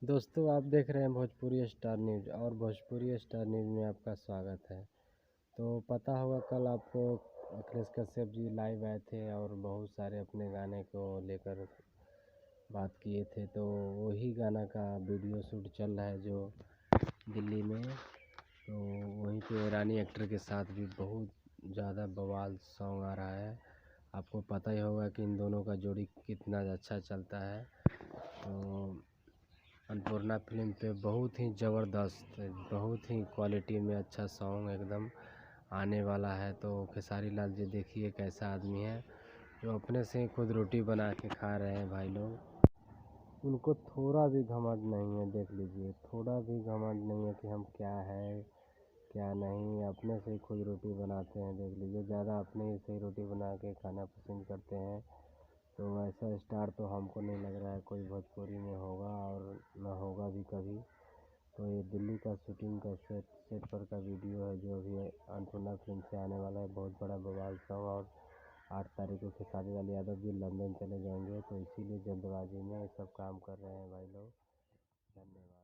दोस्तों आप देख रहे हैं भोजपुरी स्टार न्यूज़ और भोजपुरी स्टार न्यूज़ में आपका स्वागत है। तो पता होगा कल आपको अखिलेश कश्यप जी लाइव आए थे और बहुत सारे अपने गाने को लेकर बात किए थे। तो वही गाना का वीडियो शूट चल रहा है जो दिल्ली में। तो वहीं पे रानी एक्टर के साथ भी बहुत ज़्यादा बवाल सॉन्ग आ रहा है। आपको पता ही होगा कि इन दोनों का जोड़ी कितना अच्छा चलता है। तो अन्नपूर्णा फिल्म पे बहुत ही ज़बरदस्त, बहुत ही क्वालिटी में अच्छा सॉन्ग एकदम आने वाला है। तो खेसारी लाल जी देखिए कैसा आदमी है जो अपने से ही खुद रोटी बना के खा रहे हैं भाई लोग। उनको थोड़ा भी घमंड नहीं है, देख लीजिए, थोड़ा भी घमंड नहीं है कि हम क्या है क्या नहीं। अपने से ही खुद रोटी बनाते हैं, देख लीजिए, ज़्यादा अपने ही से रोटी बना के खाना पसंद करते हैं। तो ऐसा स्टार तो हमको नहीं लग रहा है कोई भोजपुरी में होगा और न होगा भी कभी। तो ये दिल्ली का शूटिंग का सेट पर का वीडियो है जो अभी अन्नपूर्णा फिल्म से आने वाला है। बहुत बड़ा बवाल सॉन्ग। और 8 तारीख को खेसारी लाल यादव भी लंदन चले जाएंगे, तो इसीलिए जल्दबाजी में ये सब काम कर रहे हैं भाई लोग। धन्यवाद।